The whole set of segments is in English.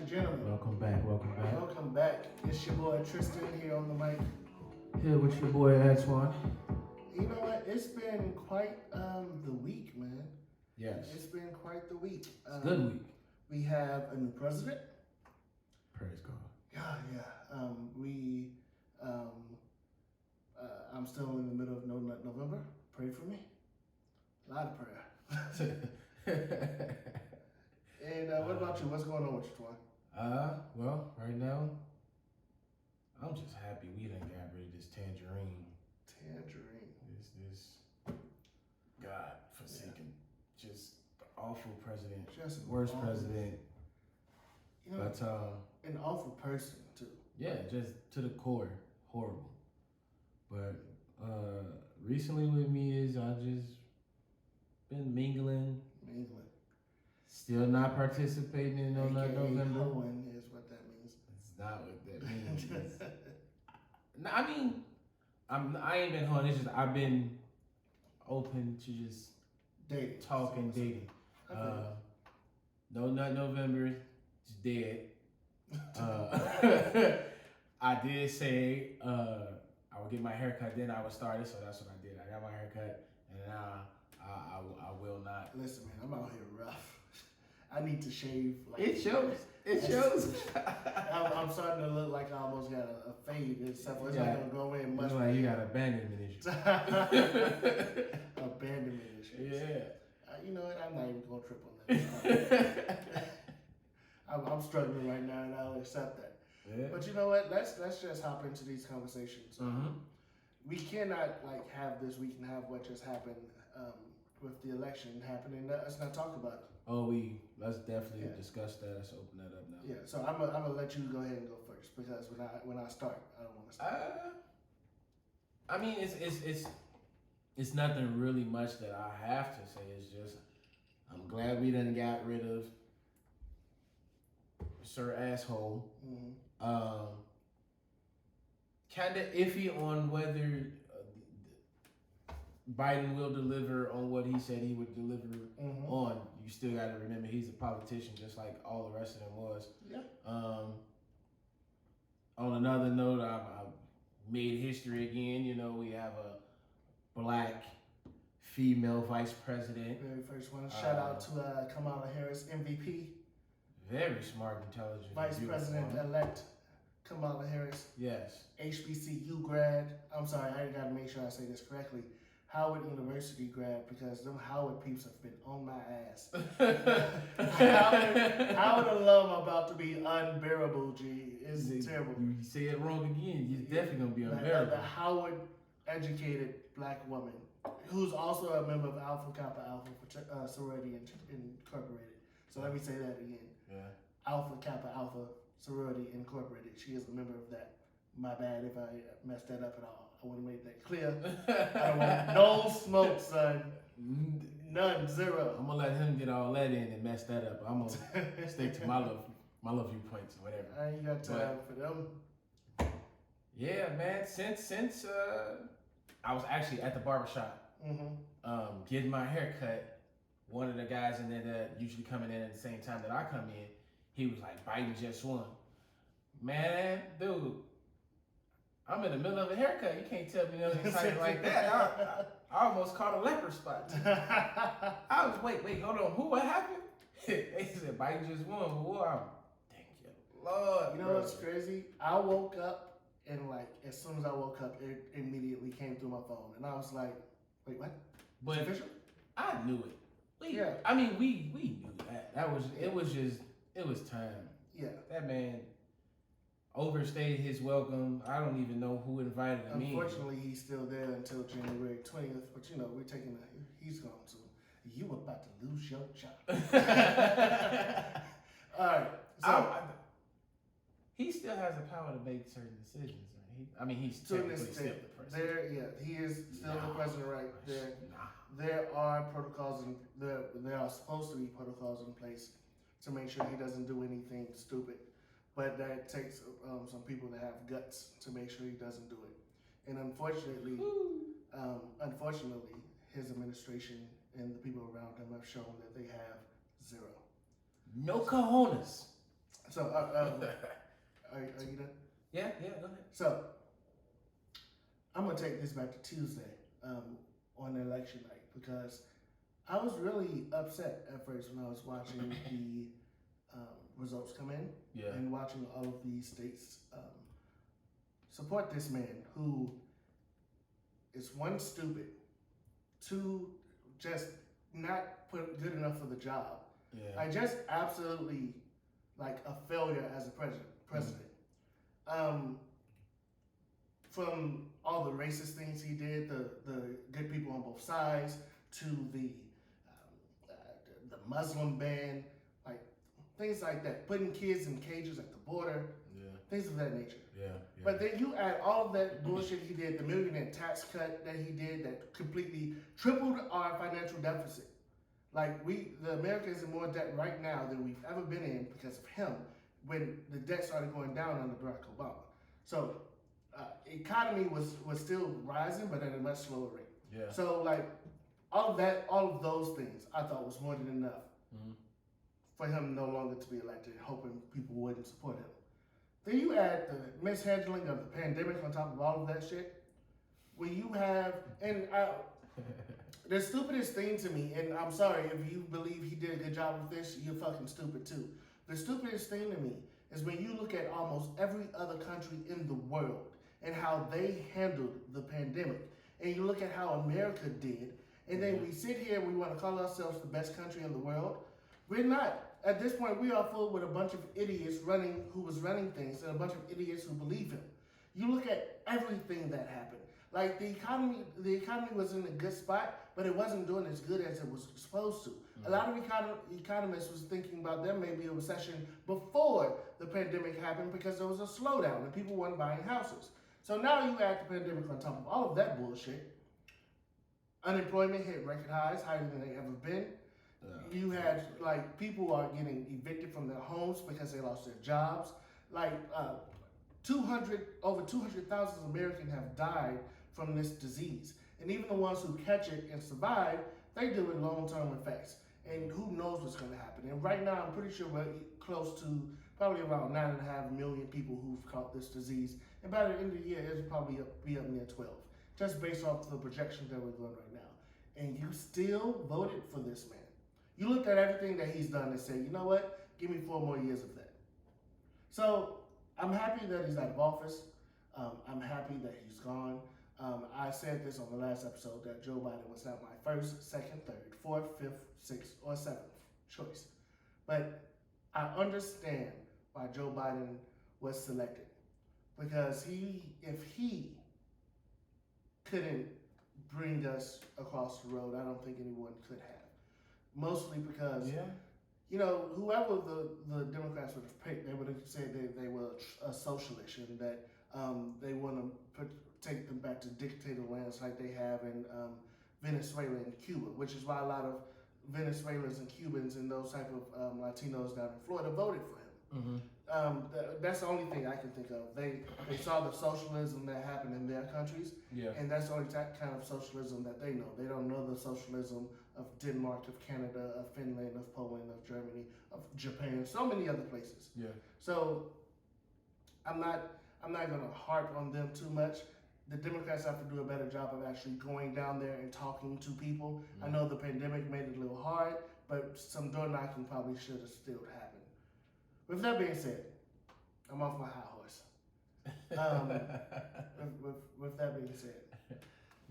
gentlemen. Welcome back. Welcome back. It's your boy Tristan here on the mic. Here with your boy Antoine. You know what? It's been quite the week, man. Yes. It's been quite the week. It's a good week. We have a new president. Praise God. Yeah. I'm still in the middle of November. Pray for me. A lot of prayer. And what about you? What's going on with you, Twan? Well, right now, I'm just happy we done got rid of this tangerine. This God forsaken, just awful president, Just worst awful. President. You know, But an awful person too. yeah, just to the core, horrible. But recently with me is I just been mingling. Still not participating in no AKA November. hoeing is what that means. It's not what that means. No, I mean, I ain't been hoeing. It's just I've been open to just Dating. talking, dating. No Nut November, it's dead. I did say I would get my haircut, then I would start it, so that's what I did. I got my haircut, and now I will not. Listen, man, I'm out here rough. I need to shave. It shows. I'm starting to look like I almost got a fade. It's not gonna go away much. Looks like you got abandonment issues. Abandonment issues. Yeah. You know what? I'm not even gonna trip on that. I'm struggling right now, and I'll accept that. Yeah. But you know what? Let's just hop into these conversations. Mm-hmm. We cannot have this week and have what just happened with the election happening. Let's not talk about it. Oh, let's definitely discuss that. Let's open that up now. Yeah. So I'm gonna let you go ahead and go first because when I start, I don't want to start. I mean, it's nothing really much that I have to say. It's just I'm glad we done got rid of Sir Asshole. Mm-hmm. Kind of iffy on whether Biden will deliver on what he said he would deliver on. You still got to remember he's a politician, just like all the rest of them was. Yeah. On another note, I made history again. You know, we have a black female vice president. Very first one. Shout out to Kamala Harris, MVP. Very smart, intelligent, Vice President-elect Kamala Harris. Yes. HBCU grad. I'm sorry, I got to make sure I say this correctly. Howard University grad, because them Howard peeps have been on my ass. Howard alum about to be unbearable, G. It's terrible. You say it wrong again, you're definitely going to be unbearable. The Howard educated black woman, who's also a member of Alpha Kappa Alpha sorority incorporated. So let me say that again. Yeah. Alpha Kappa Alpha sorority incorporated. She is a member of that. My bad if I messed that up at all. I want to make that clear. I don't want no smoke, son. None, zero. I'm gonna let him get all that in and mess that up. I'm gonna stick to my love viewpoints or whatever. I ain't got time for them. Yeah, man. Since I was actually at the barbershop, getting my hair cut. One of the guys in there that usually coming in at the same time that I come in, he was like, Biden just won. Man, dude, I'm in the middle of a haircut. You can't tell me nothing exciting like that. I almost caught a leper spot. I was, wait, hold on. What happened? They said Biden just won. Wow. Thank you, Lord. You know what's crazy? I woke up and as soon as I woke up, it immediately came through my phone. And I was like, wait, what? But it's official? I knew it. I mean, we knew that. It was time. Yeah. That man overstayed his welcome. I don't even know who invited him. Unfortunately, he's still there until January 20th. But he's gone soon. You about to lose your job. All right. So he still has the power to make certain decisions. He's technically still the president. He is still the president right there. There are protocols and there are supposed to be protocols in place to make sure he doesn't do anything stupid. But that takes some people to have guts to make sure he doesn't do it. And unfortunately, his administration and the people around him have shown that they have zero. No cojones. So, are you done? Yeah, go ahead. So, I'm gonna take this back to Tuesday on election night because I was really upset at first when I was watching the results come in and watching all of these states support this man who is one, stupid, two, just not put good enough for the job. Yeah. Like just absolutely like a failure as a president. From all the racist things he did, the good people on both sides, to the Muslim ban, like things like that, putting kids in cages at the border, things of that nature. Yeah. But then you add all of that bullshit he did, the millionaire tax cut that he did that completely tripled our financial deficit. Like the America is in more debt right now than we've ever been in because of him when the debt started going down under Barack Obama. So economy was still rising, but at a much slower rate. Yeah. So like all of those things I thought was more than enough for him no longer to be elected, hoping people wouldn't support him. Then you add the mishandling of the pandemic on top of all of that shit. When you have, the stupidest thing to me, and I'm sorry if you believe he did a good job with this, you're fucking stupid too. The stupidest thing to me is when you look at almost every other country in the world and how they handled the pandemic, and you look at how America did, and then we sit here and we want to call ourselves the best country in the world. We're not. At this point, we are full with a bunch of idiots who was running things, and a bunch of idiots who believe him. You look at everything that happened. Like the economy was in a good spot, but it wasn't doing as good as it was supposed to. A lot of economists was thinking about there may be a recession before the pandemic happened because there was a slowdown and people weren't buying houses. So now you add the pandemic on top of all of that bullshit. Unemployment hit record highs, higher than they ever been. You had like people are getting evicted from their homes because they lost their jobs. Like over 200,000 Americans have died from this disease, and even the ones who catch it and survive, they deal with long-term effects. And who knows what's going to happen? And right now, I'm pretty sure we're close to probably around 9.5 million people who've caught this disease. And by the end of the year, it'll probably be up near 12, just based off the projections that we're going right now. And you still voted for this man. You looked at everything that he's done and said, you know what? Give me 4 more years of that. So I'm happy that he's out of office. I'm happy that he's gone. I said this on the last episode that Joe Biden was not my first, second, third, fourth, fifth, sixth, or seventh choice. But I understand why Joe Biden was selected. Because if he couldn't bring us across the road, I don't think anyone could have. Mostly because, you know, whoever the Democrats would have picked, they would have said they were a socialist and that they want to take them back to dictator lands like they have in Venezuela and Cuba, which is why a lot of Venezuelans and Cubans and those type of Latinos down in Florida voted for him. That's the only thing I can think of. They saw the socialism that happened in their countries, and that's the only kind of socialism that they know. They don't know the socialism of Denmark, of Canada, of Finland, of Poland, of Germany, of Japan, so many other places. So I'm not going to harp on them too much. The Democrats have to do a better job of actually going down there and talking to people. I know the pandemic made it a little hard, but some door knocking probably should have still happened. With that being said, I'm off my high horse. With that being said,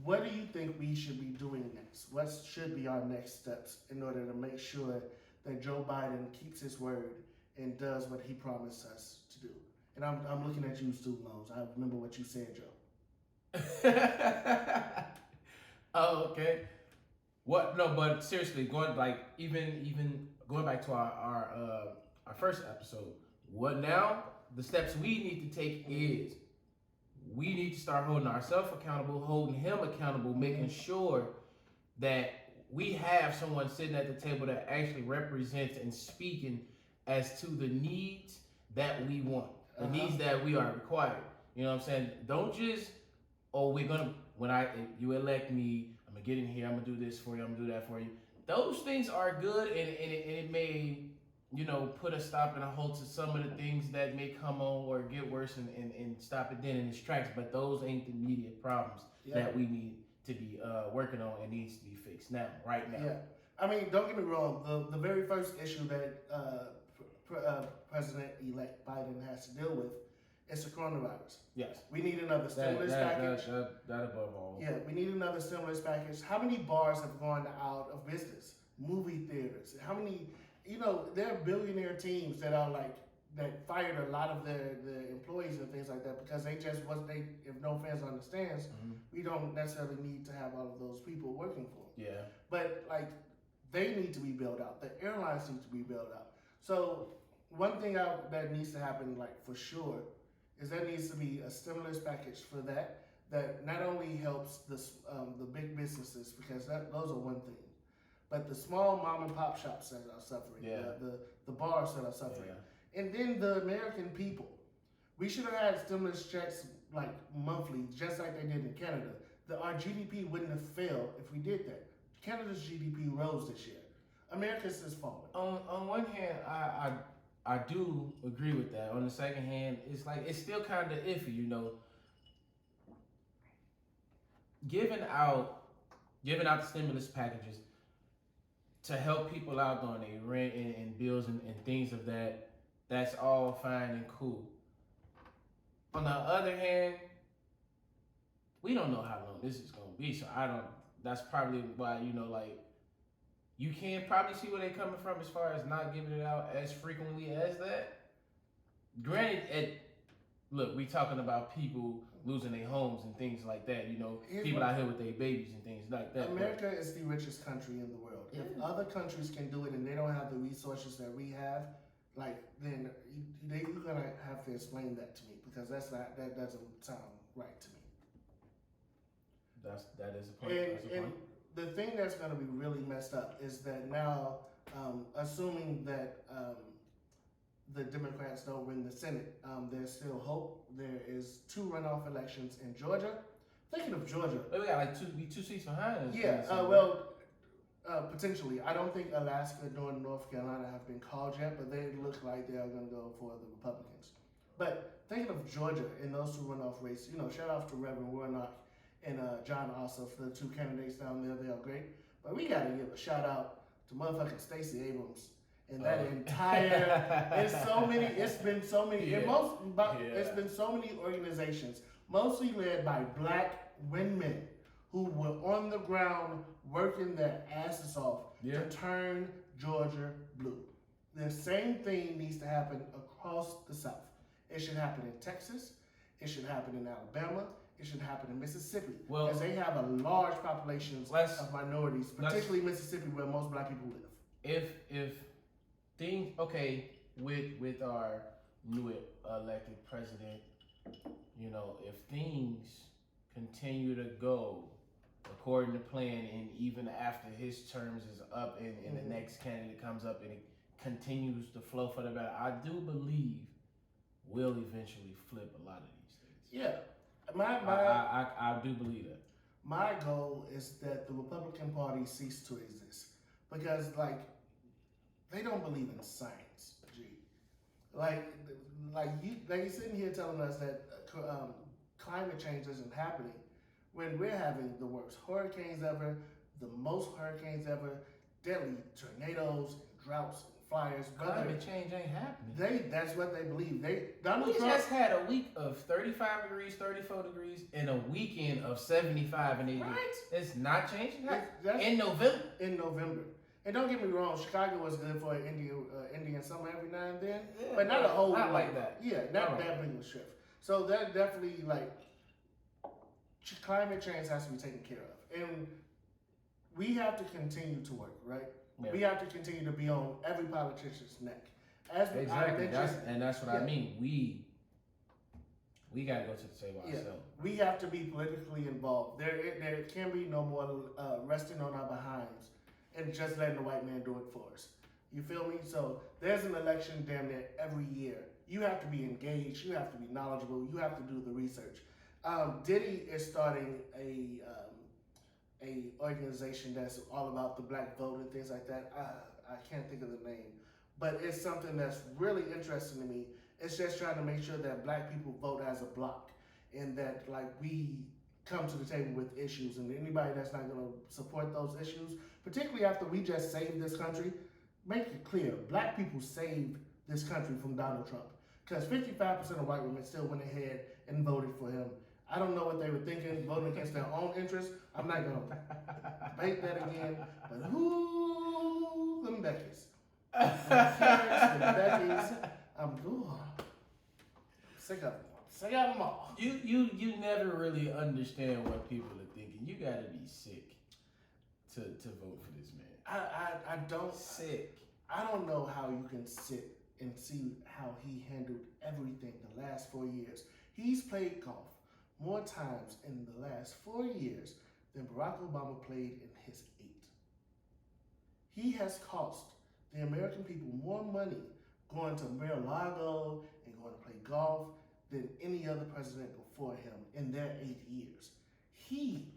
what do you think we should be doing next? What should be our next steps in order to make sure that Joe Biden keeps his word and does what he promised us to do? And I'm looking at you, student loans. I remember what you said, Joe. Oh, okay. What? No, but seriously, going like even going back to our first episode. What now? The steps we need to take is we need to start holding ourselves accountable, holding him accountable, making sure that we have someone sitting at the table that actually represents and speaking as to the needs that we want, the needs that we are required. You know what I'm saying? Don't just, if you elect me, I'm gonna get in here, I'm gonna do this for you, I'm gonna do that for you. Those things are good and it may put a stop and a halt to some of the things that may come on or get worse and stop it then in its tracks. But those ain't the immediate problems that we need to be working on and needs to be fixed now, right now. Yeah. I mean, don't get me wrong. The very first issue that President-elect Biden has to deal with is the coronavirus. Yes. We need another stimulus package. That above all. Yeah, we need another stimulus package. How many bars have gone out of business? Movie theaters. How many? There are billionaire teams that are that fired a lot of their employees and things like that because they just if no fans understands, we don't necessarily need to have all of those people working for them. Yeah. But they need to be built out. The airlines need to be built out. So one thing that needs to happen for sure is there needs to be a stimulus package for that not only helps the big businesses because those are one thing. But the small mom and pop shops that are suffering, the bars that are suffering, and then the American people. We should have had stimulus checks monthly, just like they did in Canada. Our GDP wouldn't have failed if we did that. Canada's GDP rose this year. America's has fallen. On one hand, I do agree with that. On the second hand, it's still kind of iffy, Giving out the stimulus packages to help people out on their rent and bills and things of that's all fine and cool. On the other hand, we don't know how long this is going to be, so that's probably why, you can probably see where they're coming from as far as not giving it out as frequently as that. Granted, look, we talking about people losing their homes and things like that, people out here with their babies and things like that. America is the richest country in the world. Yeah. If other countries can do it and they don't have the resources that we have, then you're gonna have to explain that to me because that doesn't sound right to me. That is a point. And the thing that's gonna be really messed up is that now, assuming that the Democrats don't win the Senate, there's still hope. There is 2 runoff elections in Georgia. Thinking of Georgia, we got two seats behind us. Yeah, potentially. I don't think Alaska nor North Carolina have been called yet, but they look like they are going to go for the Republicans. But thinking of Georgia in those 2 runoff races, shout out to Reverend Warnock and John Ossoff, the 2 candidates down there. They are great. But we got to give a shout out to motherfucking Stacey Abrams. And that entire, it's been so many organizations, mostly led by black women who were on the ground working their asses off to turn Georgia blue. The same thing needs to happen across the South. It should happen in Texas. It should happen in Alabama. It should happen in Mississippi. Because they have a large population of minorities, particularly Mississippi where most black people live. If things, with our new elected president, if things continue to go according to plan and even after his terms is up and the next candidate comes up and it continues to flow for the better, I do believe we'll eventually flip a lot of these things. Yeah. I do believe that. My goal is that the Republican Party cease to exist because, they don't believe in science, G. You're sitting here telling us that climate change isn't happening when we're having the worst hurricanes ever, the most hurricanes ever, deadly tornadoes, and droughts, and fires. Climate change ain't happening. That's what they believe. We just had a week of 35 degrees, 34 degrees, and a weekend of 75 and 80. Right. It's not changing. In November. In November. And don't get me wrong, Chicago was good for an Indian summer every now and then, but not a whole. Not like that. Yeah, not that big of a shift. So that definitely climate change has to be taken care of, and we have to continue to work, right? Yeah. We have to continue to be on every politician's neck. Exactly, that's what I mean. We got to go to the table ourselves. We have to be politically involved. There can be no more resting on our behinds and just letting the white man do it for us. You feel me? So there's an election damn near every year. You have to be engaged. You have to be knowledgeable. You have to do the research. Diddy is starting a organization that's all about the black vote and things like that. I can't think of the name, but it's something that's really interesting to me. It's just trying to make sure that black people vote as a block, and that like we come to the table with issues, and anybody that's not going to support those issues, particularly after we just saved this country, make it clear, black people saved this country from Donald Trump. Because 55% of white women still went ahead and voted for him. I don't know what they were thinking, voting against their own interests. I'm not going to debate that again. But who them Beckys? Them Beckys. I'm sick of them. Sick of them all. You never really understand what people are thinking. You got to be sick to vote for this man. I don't. Sick. I don't know how you can sit and see how he handled everything the last 4 years. He's played golf more times in the last 4 years than Barack Obama played in his 8. He has cost the American people more money going to Mar-a-Lago and going to play golf than any other president before him in their 8 years. He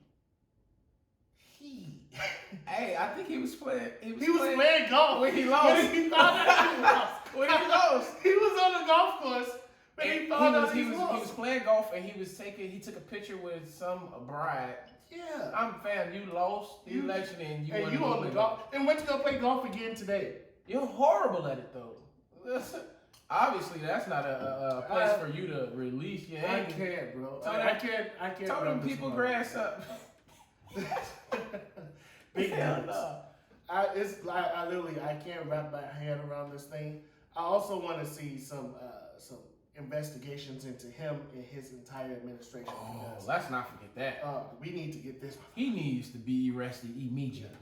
Hey, I think he was playing. He was playing golf when he lost. When he found out he lost. When he lost. He was on the golf course. But he found out he lost. He was playing golf and he took a picture with some bride. Yeah. I'm fam, you lost the election and you on the golf and went to go play golf again today. You're horrible at it though. Obviously, that's not a place for you to release your anger. I can't, bro. I can't. Tell them people grass up. Big nuts. I literally I can't wrap my head around this thing. I also want to see some investigations into him and his entire administration. Oh, let's not forget that. We need to get this. He needs to be arrested immediately.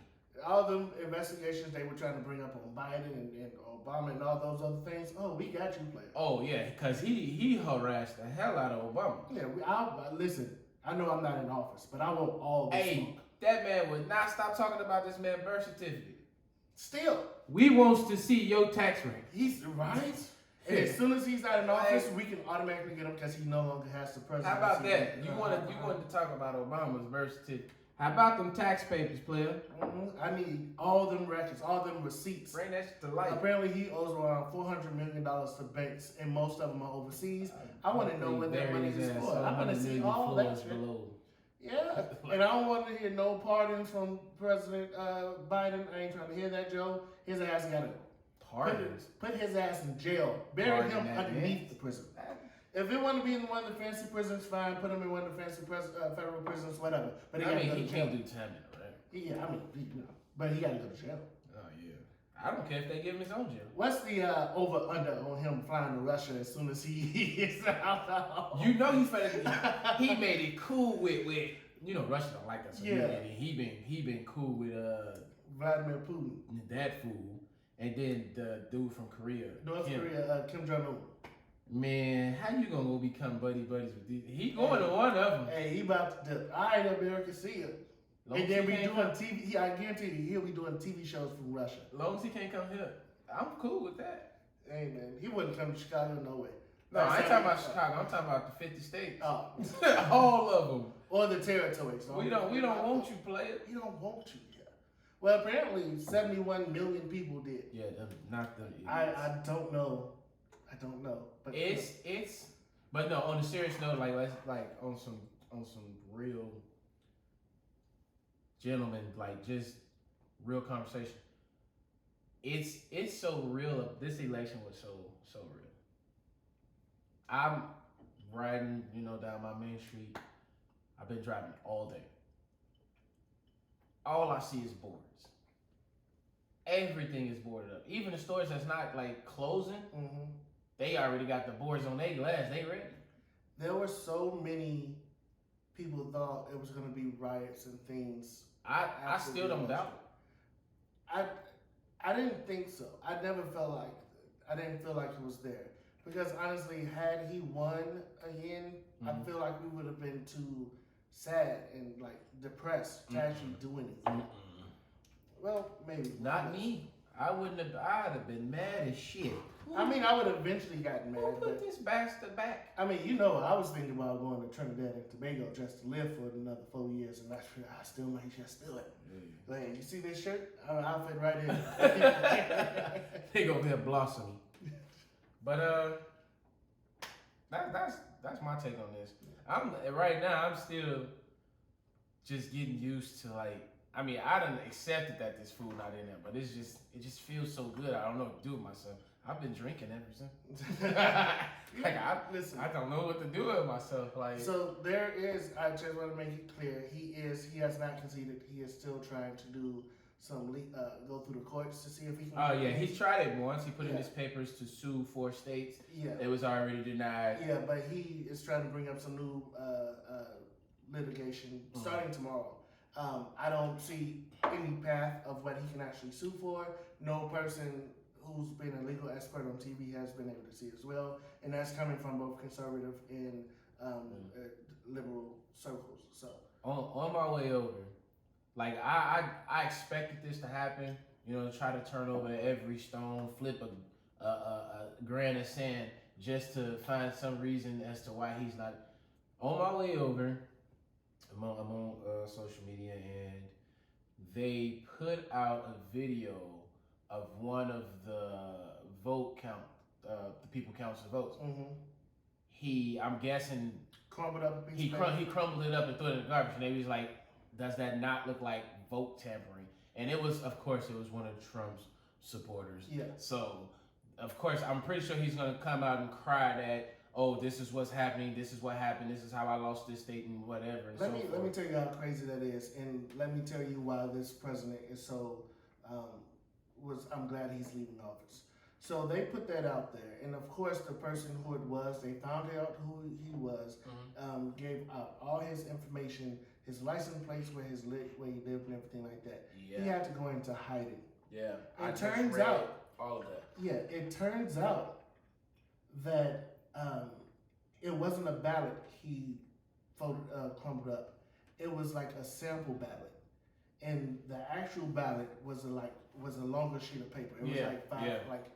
All them investigations they were trying to bring up on Biden and Obama and all those other things. Oh, we got you, player. Oh yeah, because he harassed the hell out of Obama. Yeah, listen. I know I'm not in office, but I want all this smoke. That man would not stop talking about this man's birth certificate. Still. We wants to see your tax rate. He's right. And as soon as he's not in office, we can automatically get him because he no longer has the presidency. How about that? You wanted to talk about Obama's birth certificate. How about them tax papers, player? Mm-hmm. I need all them records, all them receipts. Bring that shit to life. Apparently, he owes around $400 million to banks, and most of them are overseas. I want to know what that money is for. I want to see all that shit. Yeah, and I don't want to hear no pardons from President Biden. I ain't trying to hear that, Joe. His ass got to pardons. Put his ass in jail. Bury him underneath the prison. If it want to be in one of the fancy prisons, fine. Put him in one of the fancy federal prisons, whatever. But he can't do time in a right? Yeah, but he got to go to jail. Oh yeah, I don't care if they give him his own jail. What's the over under on him flying to Russia as soon as he gets out? You know he made it cool with Russia don't like us. So yeah, he been cool with Vladimir Putin, that fool, and then the dude from Korea, North Korea, Kim Jong-un. Man, how you gonna go become buddies with these? He going to one of them. Hey, he about to dip. All right, America, see ya. And then we doing TV. I guarantee you, he'll be doing TV shows from Russia. As long as he can't come here, I'm cool with that. Hey man, he wouldn't come to Chicago no way. No, I ain't talking about Chicago. I'm talking about the 50 states. Oh, all of them. Or the territories. We don't want you, player. We don't want you here. Well, apparently 71 million people did. Yeah, not them. I don't know. I don't know. But but no, on a serious note, like let's on some real gentlemen, like just real conversation. It's so real. This election was so real. I'm riding, down my main street. I've been driving all day. All I see is boards. Everything is boarded up. Even the stores that's not like closing, they already got the boards on their glass. They ready. There were so many people thought it was going to be riots and things. I still don't doubt it. I didn't think so. I never felt like I didn't feel like it was there. Because honestly, had he won again, I feel like we would have been too sad and like depressed to actually do anything. Well, maybe. Not me. I wouldn't have. I'd have been mad as shit. I mean, I would have eventually gotten mad. Who put this bastard back? I mean, you know, I was thinking about going to Trinidad and Tobago just to live for another 4 years, and I still might just do it. Man, you see this shirt? I'll fit right in. They gonna be a blossoming. But that's my take on this. I'm still just getting used to like. I mean, I done accepted that this food not in there, but it just feels so good. I don't know what to do with myself. I've been drinking ever since. I don't know what to do with myself. Like, so there is. I just want to make it clear. He has not conceded. He is still trying to do some go through the courts to see if he can. Oh yeah, he's tried it once. He put in his papers to sue 4 states. Yeah, it was already denied. Yeah, but he is trying to bring up some new litigation starting tomorrow. I don't see any path of what he can actually sue for. No person who's been a legal expert on TV has been able to see as well, and that's coming from both conservative and liberal circles. So on my way over, like I expected this to happen. You know, try to turn over every stone, flip a grain of sand just to find some reason as to why he's not. On my way over, I'm on social media, and they put out a video of one of the vote count, the people counts the votes. Mm-hmm. I'm guessing, crumbled up a piece he crumbled it up and threw it in the garbage, and they was like, does that not look like vote tampering? And it was, of course, it was one of Trump's supporters. Yeah. So, of course, I'm pretty sure he's going to come out and cry that, oh, this is what's happening, this is what happened, this is how I lost this state and whatever. And let me tell you how crazy that is, and let me tell you why this president is so, I'm glad he's leaving office. So they put that out there, and of course the person who it was, they found out who he was, gave out all his information, his license plates, where he lived and everything like that. Yeah. He had to go into hiding. Yeah. It turns out all of that. Yeah, it turns out that it wasn't a ballot he crumbled up. It was like a sample ballot, and the actual ballot was a longer sheet of paper. It was like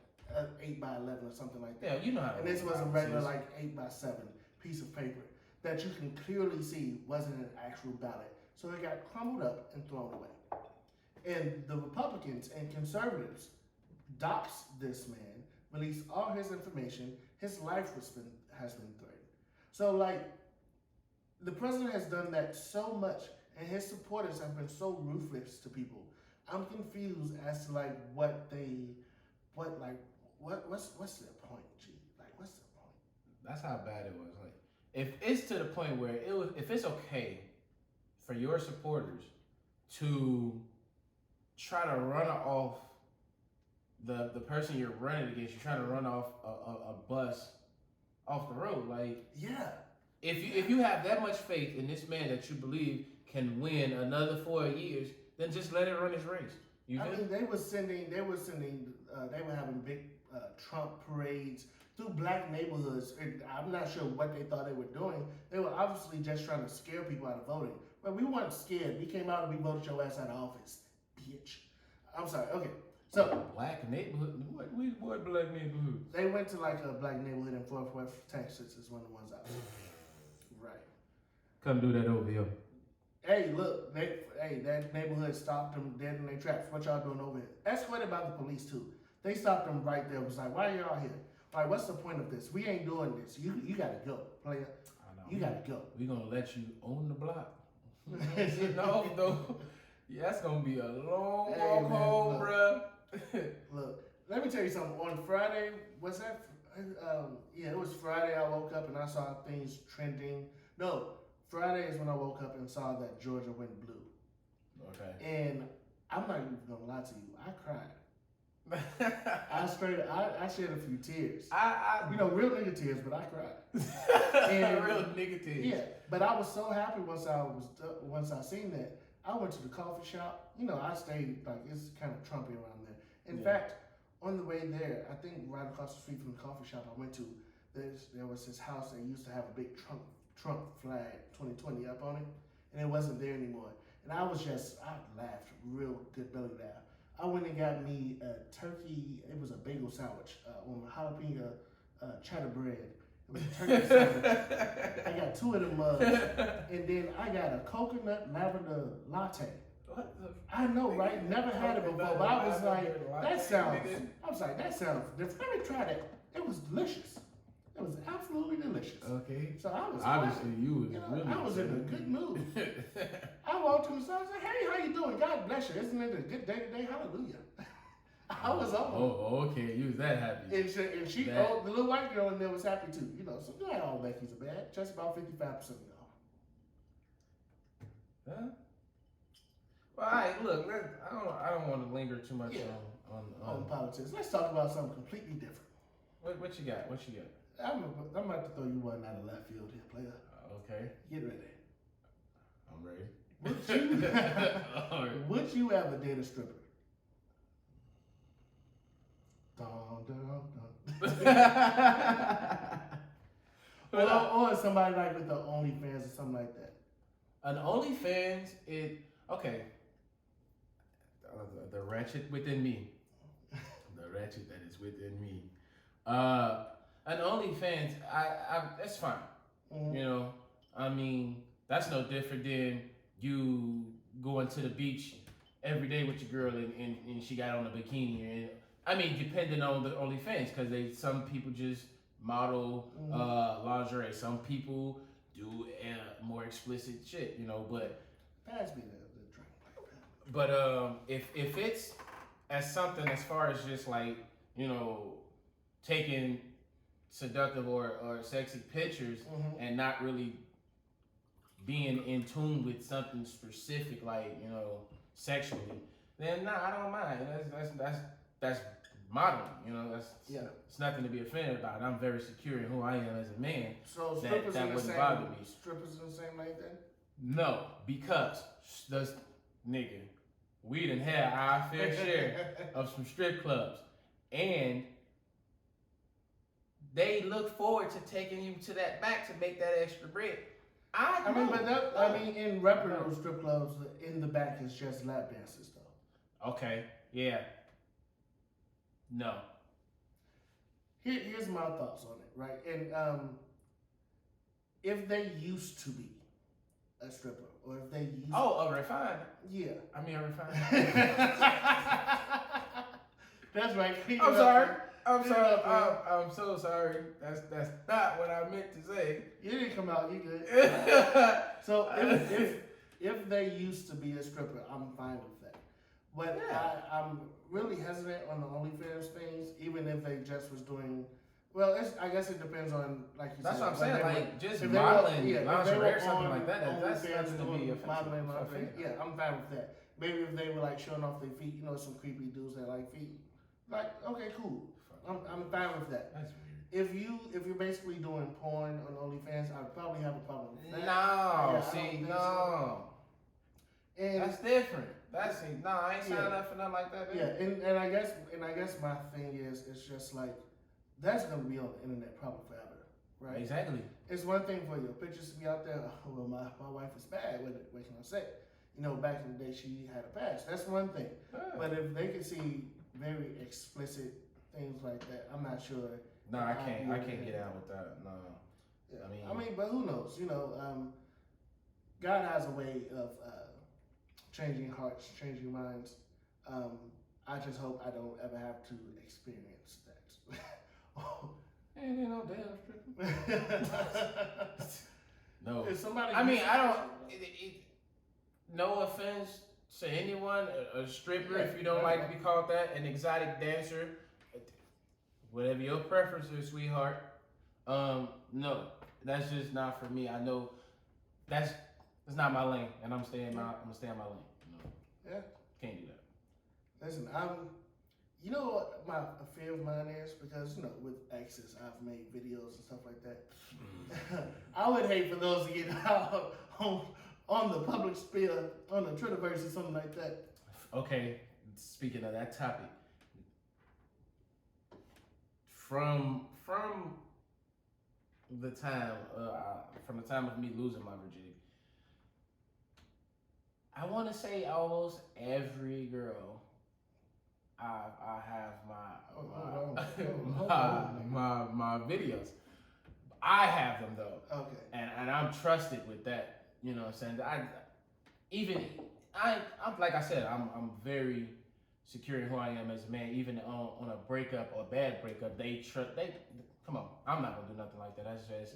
8 by 11 or something like that. Yeah, you know how. And this was a regular 8 by 7 piece of paper that you can clearly see wasn't an actual ballot. So it got crumbled up and thrown away. And the Republicans and conservatives doxed this man, released all his information. His life has been threatened. So the president has done that so much, and his supporters have been so ruthless to people. I'm confused as to what's their point, G? What's their point? That's how bad it was. If it's to the point where if it's okay for your supporters to try to run off the person you're running against, you're trying to run off a bus off the road, yeah. If you have that much faith in this man that you believe can win another 4 years, then just let it run its race. They were having big Trump parades through black neighborhoods. And I'm not sure what they thought they were doing. They were obviously just trying to scare people out of voting. But we weren't scared. We came out and we voted your ass out of office, bitch. I'm sorry. Okay. So black neighborhood. What black neighborhood? They went to a black neighborhood in Fort Worth, Texas. Is one of the ones out there. Right. Come do that over here. Hey, look, that neighborhood stopped them dead in their tracks. What y'all doing over here? Escorted by the police too. They stopped them right there. It was like, why are y'all here? Like, what's the point of this? We ain't doing this. You gotta go, player. I know. You gotta go. We gonna let you own the block. No, though. Yeah, that's gonna be a long walk home, bruh. Look, let me tell you something. On Friday, was that? It was Friday. I woke up and I saw things trending. No, Friday is when I woke up and saw that Georgia went blue. Okay. And I'm not even gonna lie to you. I cried. I shed a few tears. Real nigga tears, but I cried. And real nigga tears. Yeah, but I was so happy once I seen that. I went to the coffee shop. I stayed it's kind of Trumpy around there. In fact, on the way there, I think right across the street from the coffee shop I went to, there was this house that used to have a big Trump flag 2020 up on it, and it wasn't there anymore. And I laughed real good belly laugh. I went and got me a turkey. It was a bagel sandwich on jalapeno cheddar bread. It was a turkey sandwich. I got 2 of them mugs, and then I got a coconut lavender latte. What the? I know, right? Never had it before, but I was like, that sounds. I was like, that sounds different. Let me try that. It was delicious. It was absolutely delicious. Okay. So I was obviously you was really. I was in a good mood. I walked to the side and said, "Hey, how you doing? God bless you. Isn't it a good day today? Hallelujah." I was on. Oh, okay. You was that happy. And she oh, the little white girl in there was happy too. You know, so not all Becky's are bad. Just about 55% of y'all. Huh? Well, all right. Look, I don't want to linger too much on politics. Let's talk about something completely different. What you got? What you got? I'm about to throw you one out of left field here, player. Okay. Get ready. I'm ready. Would you ever date a stripper? Dun, dun, dun. or somebody like with the OnlyFans or something like that. An OnlyFans, okay. The ratchet within me. The ratchet that is within me. An OnlyFans, I that's fine. Mm-hmm. You know, I mean, that's no different than you going to the beach every day with your girl and she got on a bikini. And I mean, depending on the OnlyFans, because some people just model lingerie. Some people do more explicit shit, you know. But pass me the drink. But if it's as something as far as just like, you know, taking seductive or sexy pictures and not really being in tune with something specific, like, you know, sexually, then I don't mind. That's modeling, you know. It's nothing to be offended about. I'm very secure in who I am as a man. So strippers that wouldn't bother me. Strippers in the same like that? No, because nigga, we done had our fair share of some strip clubs, and they look forward to taking you to that back to make that extra bread. I mean, in reputable strip clubs, in the back is just lap dances, though. Okay, yeah. No. Here's my thoughts on it, right? And if they used to be a stripper, or if they used a refined. Yeah. I mean a refined. That's right. I'm sorry. I'm so sorry. That's not what I meant to say. You didn't come out. You good. So if they used to be a stripper, I'm fine with that. But I'm really hesitant on the OnlyFans things, even if they just was doing. Well, I guess it depends on, like you said. That's what I'm saying. Like just modeling lingerie or something like that. That's nothing to be modeling lingerie. Yeah, I'm fine with that. Maybe if they were like showing off their feet, you know, some creepy dudes that like feet. Like, okay, cool. I'm fine with that. That's weird. If you're basically doing porn on OnlyFans, I'd probably have a problem with that. No, So. And that's different. I ain't signing up for nothing like that. Yeah, and I guess my thing is, it's just like that's gonna be on the internet probably forever, right? Exactly. It's one thing for your pictures to be out there. Oh, well, my wife is bad with it. What can I say? You know, back in the day, she had a past. That's one thing. But if they can see very explicit things like that, I'm not sure. No, I can't get out with that. No. Yeah. I mean, but who knows? You know, God has a way of changing hearts, changing minds. I just hope I don't ever have to experience that. Ain't no damn stripper. No. If somebody, I mean, I don't. No offense to anyone, a stripper, if you don't like to be called that, an exotic dancer, whatever your preference is, sweetheart. No, that's just not for me. I know that's not my lane, and I'm gonna stay in my lane. Yeah. Can't do that. Listen, you know what a fear of mine is? Because, you know, with exes, I've made videos and stuff like that. I would hate for those to get out on the public sphere, on the Twitterverse or something like that. Okay, speaking of that topic, from the time of me losing my virginity, I want to say almost every girl I have Hold on. my videos. I have them though. Okay. And I'm trusted with that. You know what I'm saying? I'm like I said, I'm very secure in who I am as a man. Even on a breakup or a bad breakup, they come on. I'm not gonna do nothing like that. That's just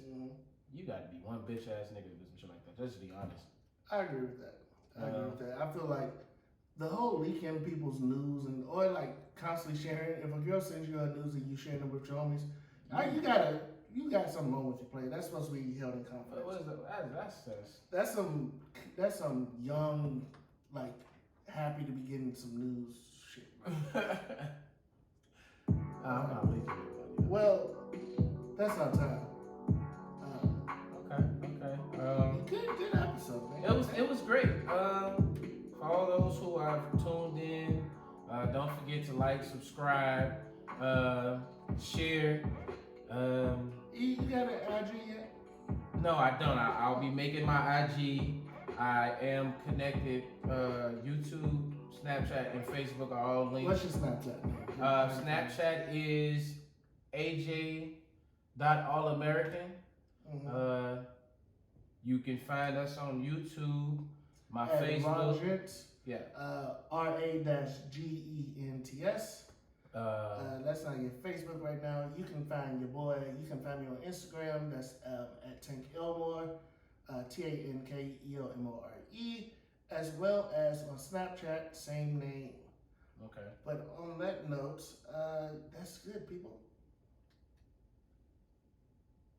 you got to be one bitch ass nigga to do some shit like that. Just to be honest. I agree with that. I feel like the whole leaking people's news or like constantly sharing. If a girl sends you a news and you sharing it with your homies, you got something wrong with your play. That's supposed to be held in confidence. What is that? That's some young, like, happy to be getting some news shit. I'm not leaking it. Well, that's our time. Okay. Good episode, man. It was great. For all those who have tuned in, don't forget to like, subscribe, share. You got an IG yet? No, I don't. I'll be making my IG. I am connected. YouTube, Snapchat, and Facebook are all linked. What's your Snapchat name? Snapchat is AJ.allamerican. You can find us on YouTube. My Facebook. Ra-Gents. Yeah. RA-GENTS. That's on your Facebook right now. You can find your boy. You can find me on Instagram. That's at Tank Elmore, TANKELMORE, as well as on Snapchat, same name. Okay. But on that note, that's good, people.